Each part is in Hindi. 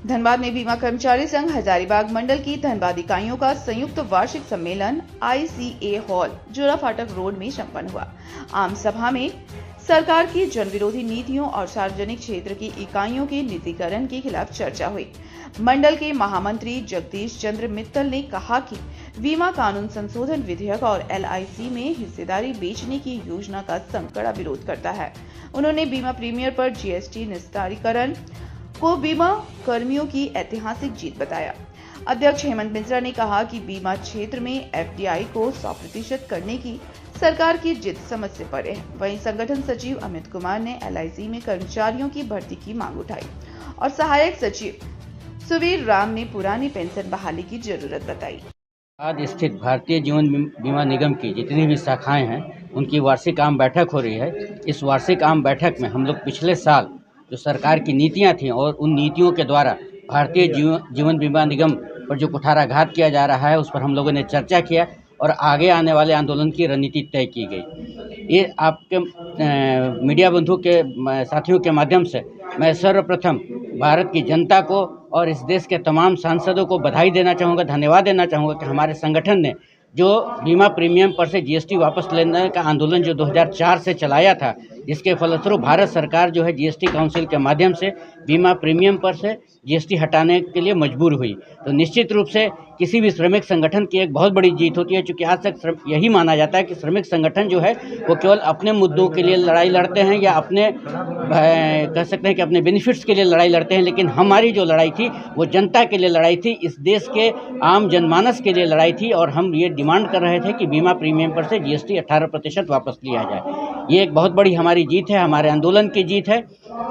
धनबाद में बीमा कर्मचारी संघ हजारीबाग मंडल की धनबाद इकाइयों का संयुक्त वार्षिक सम्मेलन ICA हॉल जोरा फाटक रोड में संपन्न हुआ। आम सभा में सरकार की जनविरोधी नीतियों और सार्वजनिक क्षेत्र की इकाइयों के निजीकरण के खिलाफ चर्चा हुई। मंडल के महामंत्री जगदीश चंद्र मित्तल ने कहा कि बीमा कानून संशोधन विधेयक और LIC में हिस्सेदारी बेचने की योजना का संघ कड़ा विरोध करता है। उन्होंने बीमा प्रीमियर पर GST निस्तारीकरण को बीमा कर्मियों की ऐतिहासिक जीत बताया। अध्यक्ष हेमंत मिश्रा ने कहा कि बीमा क्षेत्र में FDI को 100% करने की सरकार की जिद समझ से परे है। वहीं संगठन सचिव अमित कुमार ने LIC में कर्मचारियों की भर्ती की मांग उठाई और सहायक सचिव सुवीर राम ने पुरानी पेंशन बहाली की जरूरत बताई। आज स्थित भारतीय जीवन बीमा निगम की जितनी भी शाखाएं हैं उनकी वार्षिक आम बैठक हो रही है। इस वार्षिक आम बैठक में हम लोग पिछले साल जो सरकार की नीतियां थी और उन नीतियों के द्वारा भारतीय जीवन बीमा निगम पर जो कुठाराघात किया जा रहा है उस पर हम लोगों ने चर्चा किया और आगे आने वाले आंदोलन की रणनीति तय की गई। ये आपके मीडिया बंधु के साथियों के माध्यम से मैं सर्वप्रथम भारत की जनता को और इस देश के तमाम सांसदों को बधाई देना चाहूँगा, धन्यवाद देना चाहूँगा कि हमारे संगठन ने जो बीमा प्रीमियम पर से GST वापस लेने का आंदोलन जो 2004 से चलाया था, जिसके फलस्वरूप भारत सरकार जो है GST काउंसिल के माध्यम से बीमा प्रीमियम पर से GST हटाने के लिए मजबूर हुई। तो निश्चित रूप से किसी भी श्रमिक संगठन की एक बहुत बड़ी जीत होती है, क्योंकि आज तक यही माना जाता है कि श्रमिक संगठन जो है वो केवल अपने मुद्दों के लिए लड़ाई लड़ते हैं या अपने कह सकते हैं कि अपने बेनिफिट्स के लिए लड़ाई लड़ते हैं, लेकिन हमारी जो लड़ाई थी वो जनता के लिए लड़ाई थी, इस देश के आम जनमानस के लिए लड़ाई थी और हम ये डिमांड कर रहे थे कि बीमा प्रीमियम पर से GST 18% वापस लिया जाए। ये एक बहुत बड़ी हमारी जीत है, हमारे आंदोलन की जीत है।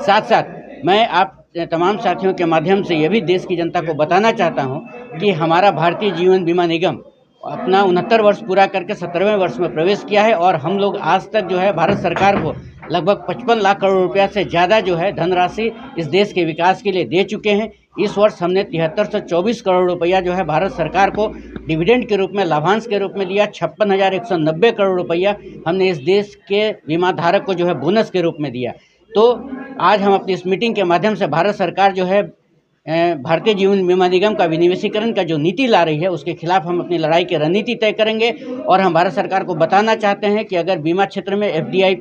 साथ साथ मैं आप तमाम साथियों के माध्यम से ये भी देश की जनता को बताना चाहता हूँ कि हमारा भारतीय जीवन बीमा निगम अपना 69 वर्ष पूरा करके 70वें वर्ष में प्रवेश किया है और हम लोग आज तक जो है भारत सरकार को लगभग 55 लाख करोड़ रुपया से ज़्यादा जो है धनराशि इस देश के विकास के लिए दे चुके हैं। इस वर्ष हमने 7324 करोड़ रुपया जो है भारत सरकार को डिविडेंड के रूप में, लाभांश के रूप में दिया। 56,190 करोड़ रुपया हमने इस देश के बीमा धारक को जो है बोनस के रूप में दिया। तो आज हम अपनी इस मीटिंग के माध्यम से भारत सरकार जो है भारतीय जीवन बीमा निगम का विनिवेशीकरण का जो नीति ला रही है उसके खिलाफ हम अपनी लड़ाई की रणनीति तय करेंगे और हम भारत सरकार को बताना चाहते हैं कि अगर बीमा क्षेत्र में FDI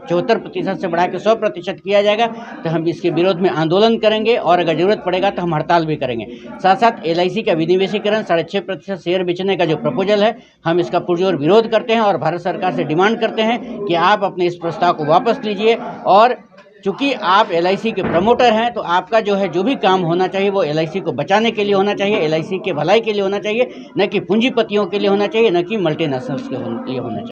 74% से बढ़ा के 100% किया जाएगा तो हम इसके विरोध में आंदोलन करेंगे और अगर जरूरत पड़ेगा तो हम हड़ताल भी करेंगे। साथ साथ LIC का विनिवेशीकरण 6.5% शेयर बेचने का जो प्रपोजल है हम इसका पुरजोर विरोध करते हैं और भारत सरकार से डिमांड करते हैं कि आप अपने इस प्रस्ताव को वापस लीजिए। और चूँकि आप LIC के प्रमोटर हैं तो आपका जो है जो भी काम होना चाहिए वो LIC को बचाने के लिए होना चाहिए, LIC के भलाई के लिए होना चाहिए, न कि पूंजीपतियों के लिए होना चाहिए, न कि मल्टीनेशनल्स के लिए होना चाहिए।